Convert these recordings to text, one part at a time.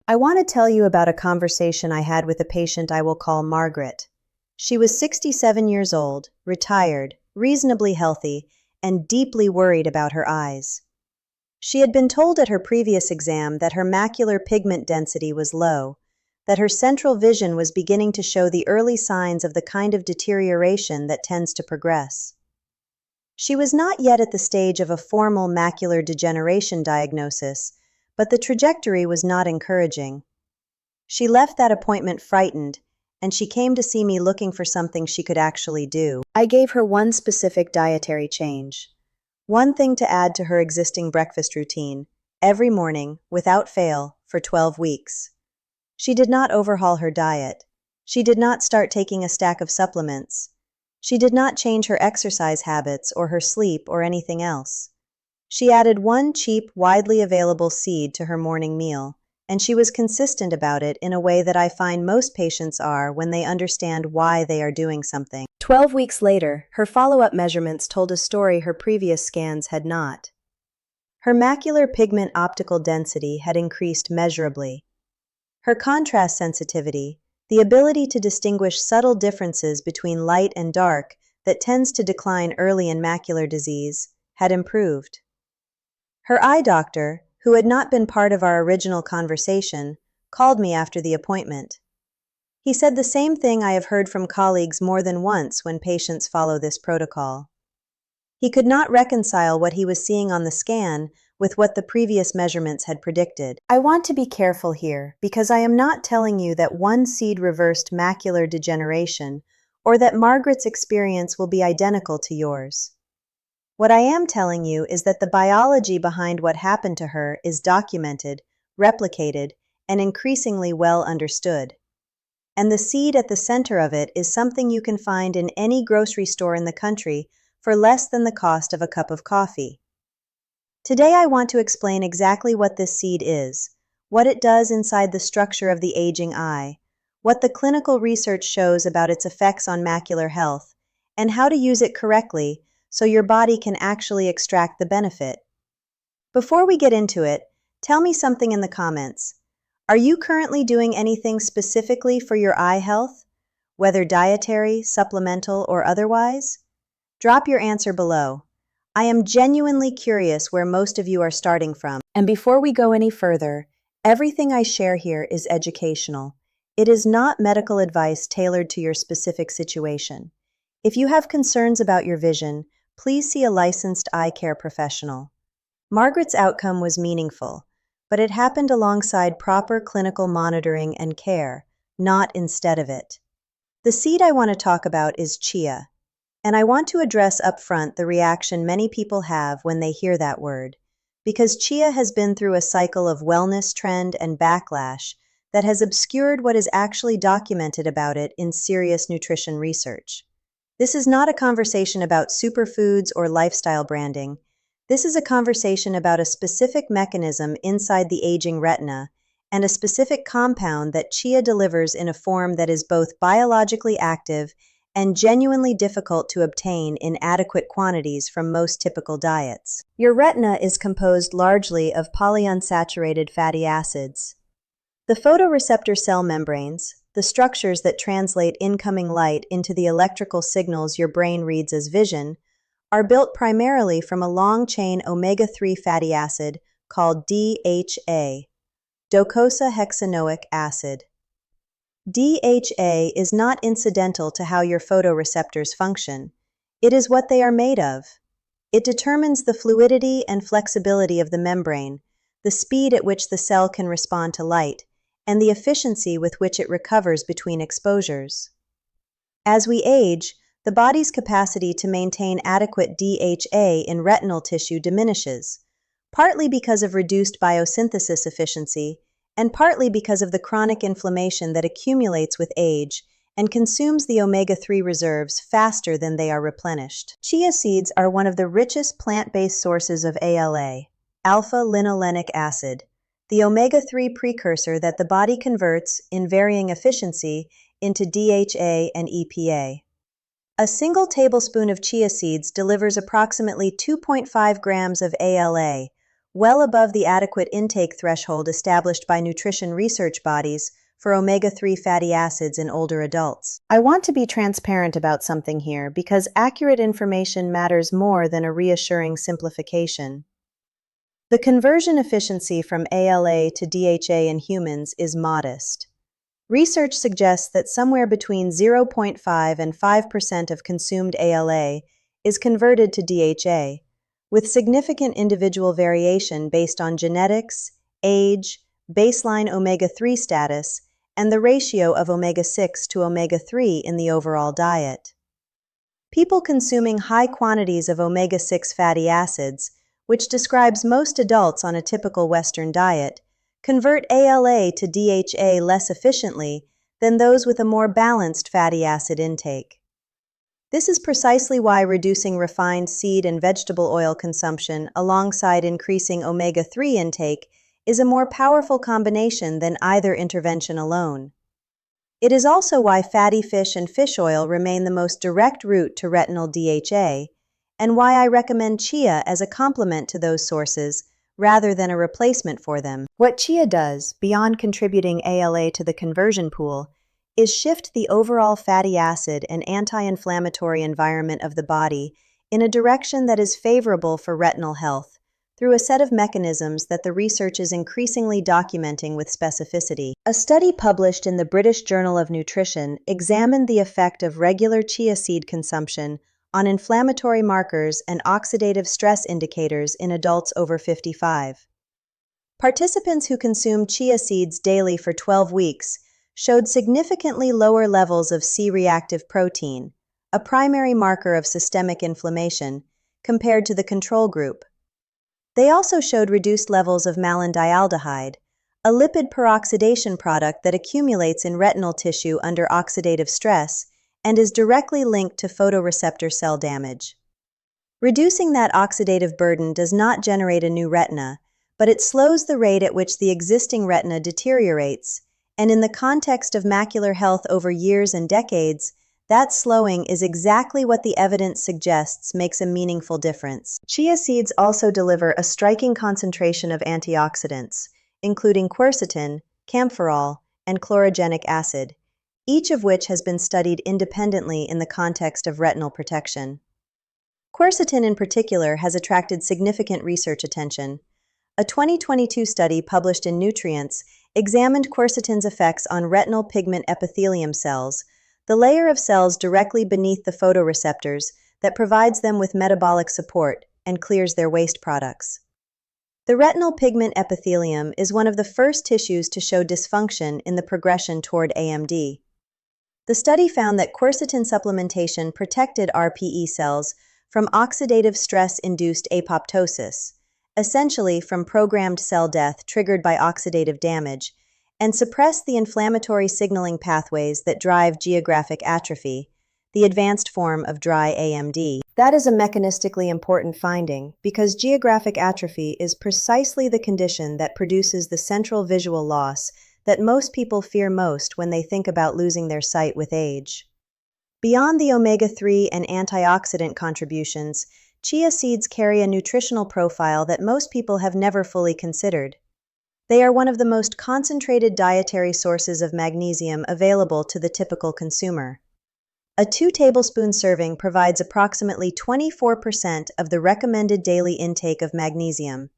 I want to tell you about a conversation I had with a patient I will call Margaret. She was 67 years old, retired, reasonably healthy, and deeply worried about her eyes. She had been told at her previous exam that her macular pigment density was low, that her central vision was beginning to show the early signs of the kind of deterioration that tends to progress. She was not yet at the stage of a formal macular degeneration diagnosis, but the trajectory was not encouraging. She left that appointment frightened, and she came to see me looking for something she could actually do. I gave her one specific dietary change. One thing to add to her existing breakfast routine, every morning, without fail, for 12 weeks. She did not overhaul her diet. She did not start taking a stack of supplements. She did not change her exercise habits or her sleep or anything else. She added one cheap, widely available seed to her morning meal, and she was consistent about it in a way that I find most patients are when they understand why they are doing something. 12 weeks later, her follow-up measurements told a story her previous scans had not. Her macular pigment optical density had increased measurably. Her contrast sensitivity, the ability to distinguish subtle differences between light and dark that tends to decline early in macular disease, had improved. Her eye doctor, who had not been part of our original conversation, called me after the appointment. He said the same thing I have heard from colleagues more than once when patients follow this protocol. He could not reconcile what he was seeing on the scan with what the previous measurements had predicted. I want to be careful here because I am not telling you that one seed reversed macular degeneration or that Margaret's experience will be identical to yours. What I am telling you is that the biology behind what happened to her is documented, replicated, and increasingly well understood. And the seed at the center of it is something you can find in any grocery store in the country for less than the cost of a cup of coffee. Today I want to explain exactly what this seed is, what it does inside the structure of the aging eye, what the clinical research shows about its effects on macular health, and how to use it correctly so your body can actually extract the benefit. Before we get into it, tell me something in the comments. Are you currently doing anything specifically for your eye health, whether dietary, supplemental, or otherwise? Drop your answer below. I am genuinely curious where most of you are starting from. And before we go any further, everything I share here is educational. It is not medical advice tailored to your specific situation. If you have concerns about your vision, please see a licensed eye care professional. Margaret's outcome was meaningful, but it happened alongside proper clinical monitoring and care, not instead of it. The seed I want to talk about is Chia, and I want to address up front the reaction many people have when they hear that word, because Chia has been through a cycle of wellness trend and backlash that has obscured what is actually documented about it in serious nutrition research. This is not a conversation about superfoods or lifestyle branding. This is a conversation about a specific mechanism inside the aging retina and a specific compound that Chia delivers in a form that is both biologically active and genuinely difficult to obtain in adequate quantities from most typical diets. Your retina is composed largely of polyunsaturated fatty acids. The photoreceptor cell membranes, the structures that translate incoming light into the electrical signals your brain reads as vision, are built primarily from a long-chain omega-3 fatty acid called DHA, docosahexaenoic acid. DHA is not incidental to how your photoreceptors function. It is what they are made of. It determines the fluidity and flexibility of the membrane, the speed at which the cell can respond to light, and the efficiency with which it recovers between exposures. As we age, the body's capacity to maintain adequate DHA in retinal tissue diminishes, partly because of reduced biosynthesis efficiency, and partly because of the chronic inflammation that accumulates with age and consumes the omega-3 reserves faster than they are replenished. Chia seeds are one of the richest plant-based sources of ALA, alpha-linolenic acid, the omega-3 precursor that the body converts, in varying efficiency, into DHA and EPA. A single tablespoon of chia seeds delivers approximately 2.5 grams of ALA, well above the adequate intake threshold established by nutrition research bodies for omega-3 fatty acids in older adults. I want to be transparent about something here because accurate information matters more than a reassuring simplification. The conversion efficiency from ALA to DHA in humans is modest. Research suggests that somewhere between 0.5 and 5% of consumed ALA is converted to DHA, with significant individual variation based on genetics, age, baseline omega-3 status, and the ratio of omega-6 to omega-3 in the overall diet. People consuming high quantities of omega-6 fatty acids, which describes most adults on a typical Western diet, convert ALA to DHA less efficiently than those with a more balanced fatty acid intake. This is precisely why reducing refined seed and vegetable oil consumption alongside increasing omega-3 intake is a more powerful combination than either intervention alone. It is also why fatty fish and fish oil remain the most direct route to retinal DHA, and why I recommend Chia as a complement to those sources rather than a replacement for them. What Chia does, beyond contributing ALA to the conversion pool, is shift the overall fatty acid and anti-inflammatory environment of the body in a direction that is favorable for retinal health, through a set of mechanisms that the research is increasingly documenting with specificity. A study published in the British Journal of Nutrition examined the effect of regular chia seed consumption on inflammatory markers and oxidative stress indicators in adults over 55. Participants who consumed chia seeds daily for 12 weeks showed significantly lower levels of C-reactive protein, a primary marker of systemic inflammation, compared to the control group. They also showed reduced levels of malondialdehyde, a lipid peroxidation product that accumulates in retinal tissue under oxidative stress and is directly linked to photoreceptor cell damage. Reducing that oxidative burden does not generate a new retina, but it slows the rate at which the existing retina deteriorates, and in the context of macular health over years and decades, that slowing is exactly what the evidence suggests makes a meaningful difference. Chia seeds also deliver a striking concentration of antioxidants, including quercetin, camphorol, and chlorogenic acid, each of which has been studied independently in the context of retinal protection. Quercetin in particular has attracted significant research attention. A 2022 study published in Nutrients examined quercetin's effects on retinal pigment epithelium cells, the layer of cells directly beneath the photoreceptors that provides them with metabolic support and clears their waste products. The retinal pigment epithelium is one of the first tissues to show dysfunction in the progression toward AMD. The study found that quercetin supplementation protected RPE cells from oxidative stress-induced apoptosis, essentially from programmed cell death triggered by oxidative damage, and suppressed the inflammatory signaling pathways that drive geographic atrophy, the advanced form of dry AMD. That is a mechanistically important finding because geographic atrophy is precisely the condition that produces the central visual loss that most people fear most when they think about losing their sight with age. Beyond the omega-3 and antioxidant contributions, chia seeds carry a nutritional profile that most people have never fully considered. They are one of the most concentrated dietary sources of magnesium available to the typical consumer. A 2-tablespoon serving provides approximately 24% of the recommended daily intake of magnesium.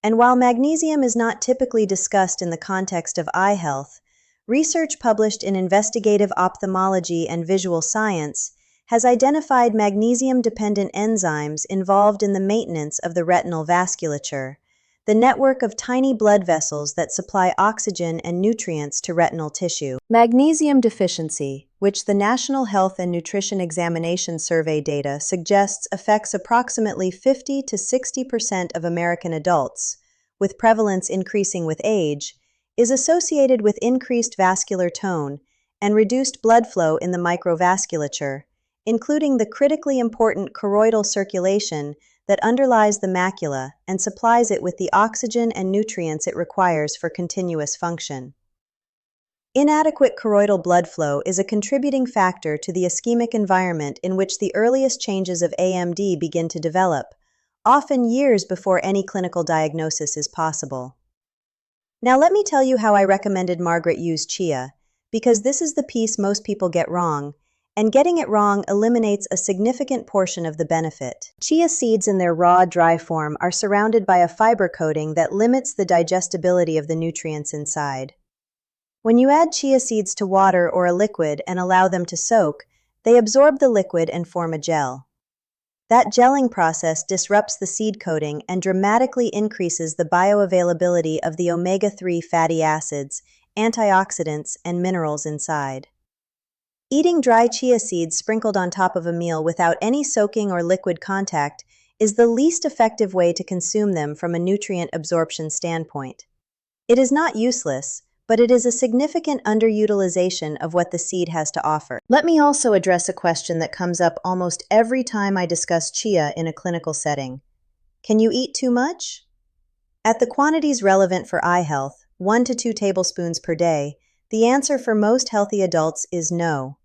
And while magnesium is not typically discussed in the context of eye health, research published in Investigative Ophthalmology and Visual Science has identified magnesium-dependent enzymes involved in the maintenance of the retinal vasculature, the network of tiny blood vessels that supply oxygen and nutrients to retinal tissue. Magnesium deficiency, which the National Health and Nutrition Examination Survey data suggests affects approximately 50 to 60% of American adults, with prevalence increasing with age, is associated with increased vascular tone and reduced blood flow in the microvasculature, including the critically important choroidal circulation that underlies the macula and supplies it with the oxygen and nutrients it requires for continuous function. Inadequate choroidal blood flow is a contributing factor to the ischemic environment in which the earliest changes of AMD begin to develop, often years before any clinical diagnosis is possible. Now let me tell you how I recommended Margaret use chia, because this is the piece most people get wrong, and getting it wrong eliminates a significant portion of the benefit. Chia seeds in their raw, dry form are surrounded by a fiber coating that limits the digestibility of the nutrients inside. When you add chia seeds to water or a liquid and allow them to soak, they absorb the liquid and form a gel. That gelling process disrupts the seed coating and dramatically increases the bioavailability of the omega-3 fatty acids, antioxidants, and minerals inside. Eating dry chia seeds sprinkled on top of a meal without any soaking or liquid contact is the least effective way to consume them from a nutrient absorption standpoint. It is not useless, but it is a significant underutilization of what the seed has to offer. Let me also address a question that comes up almost every time I discuss chia in a clinical setting. Can you eat too much? At the quantities relevant for eye health, 1 to 2 tablespoons per day, the answer for most healthy adults is no.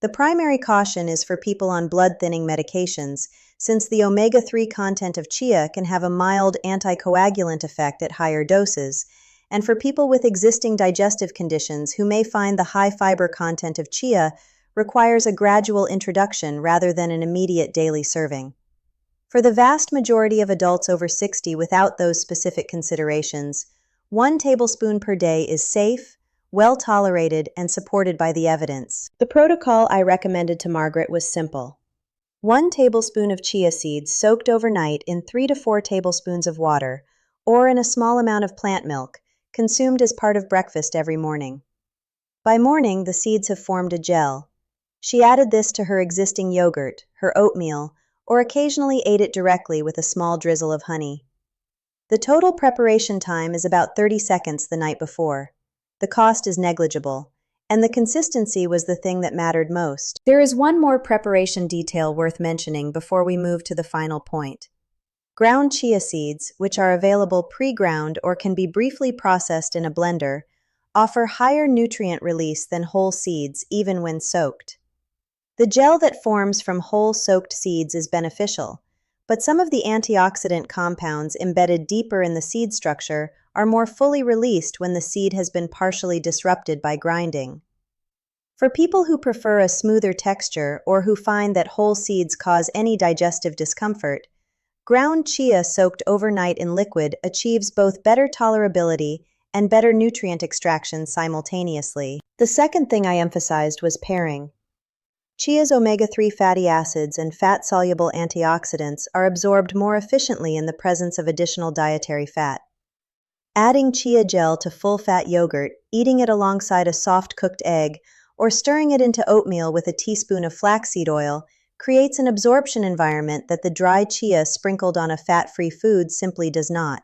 The primary caution is for people on blood-thinning medications, since the omega-3 content of chia can have a mild anticoagulant effect at higher doses, and for people with existing digestive conditions who may find the high fiber content of chia requires a gradual introduction rather than an immediate daily serving. For the vast majority of adults over 60 without those specific considerations, 1 tablespoon per day is safe, well-tolerated, and supported by the evidence. The protocol I recommended to Margaret was simple. 1 tablespoon of chia seeds soaked overnight in 3 to 4 tablespoons of water, or in a small amount of plant milk, consumed as part of breakfast every morning. By morning, the seeds have formed a gel. She added this to her existing yogurt, her oatmeal, or occasionally ate it directly with a small drizzle of honey. The total preparation time is about 30 seconds the night before. The cost is negligible, and the consistency was the thing that mattered most. There is one more preparation detail worth mentioning before we move to the final point. Ground chia seeds, which are available pre-ground or can be briefly processed in a blender, offer higher nutrient release than whole seeds even when soaked. The gel that forms from whole soaked seeds is beneficial, but some of the antioxidant compounds embedded deeper in the seed structure are more fully released when the seed has been partially disrupted by grinding. For people who prefer a smoother texture or who find that whole seeds cause any digestive discomfort, ground chia soaked overnight in liquid achieves both better tolerability and better nutrient extraction simultaneously. The second thing I emphasized was pairing. Chia's omega-3 fatty acids and fat-soluble antioxidants are absorbed more efficiently in the presence of additional dietary fat. Adding chia gel to full-fat yogurt, eating it alongside a soft-cooked egg, or stirring it into oatmeal with a teaspoon of flaxseed oil creates an absorption environment that the dry chia sprinkled on a fat-free food simply does not.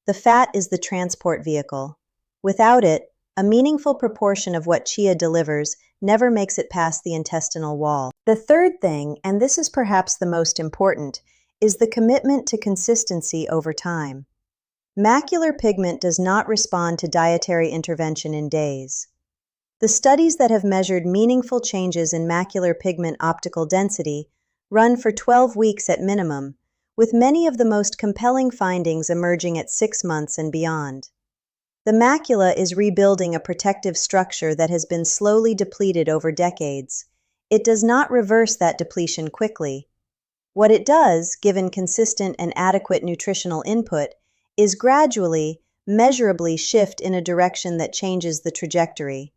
The fat is the transport vehicle. Without it, a meaningful proportion of what chia delivers never makes it past the intestinal wall. The third thing, and this is perhaps the most important, is the commitment to consistency over time. Macular pigment does not respond to dietary intervention in days. The studies that have measured meaningful changes in macular pigment optical density run for 12 weeks at minimum, with many of the most compelling findings emerging at 6 months and beyond. The macula is rebuilding a protective structure that has been slowly depleted over decades. It does not reverse that depletion quickly. What it does, given consistent and adequate nutritional input, is gradually, measurably shift in a direction that changes the trajectory.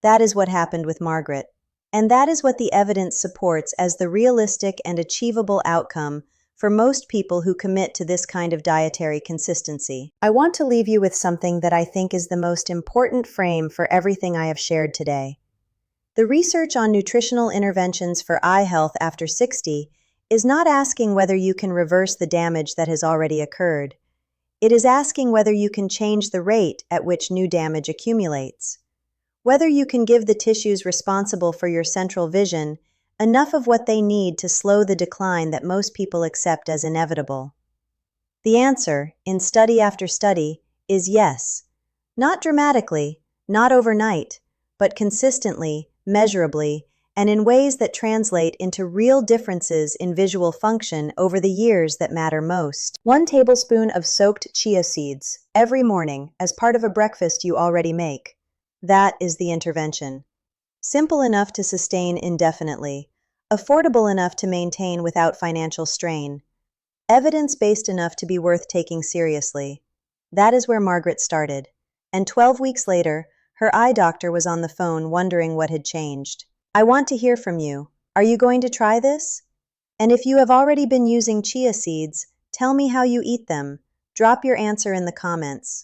That is what happened with Margaret. And that is what the evidence supports as the realistic and achievable outcome for most people who commit to this kind of dietary consistency. I want to leave you with something that I think is the most important frame for everything I have shared today. The research on nutritional interventions for eye health after 60 is not asking whether you can reverse the damage that has already occurred. It is asking whether you can change the rate at which new damage accumulates. Whether you can give the tissues responsible for your central vision enough of what they need to slow the decline that most people accept as inevitable. The answer, in study after study, is yes. Not dramatically, not overnight, but consistently, measurably, and in ways that translate into real differences in visual function over the years that matter most. 1 tablespoon of soaked chia seeds every morning as part of a breakfast you already make. That is the intervention. Simple enough to sustain indefinitely, affordable enough to maintain without financial strain, evidence-based enough to be worth taking seriously. That is where Margaret started, and 12 weeks later, her eye doctor was on the phone wondering what had changed. I want to hear from you. Are you going to try this? And if you have already been using chia seeds, tell me how you eat them. Drop your answer in the comments.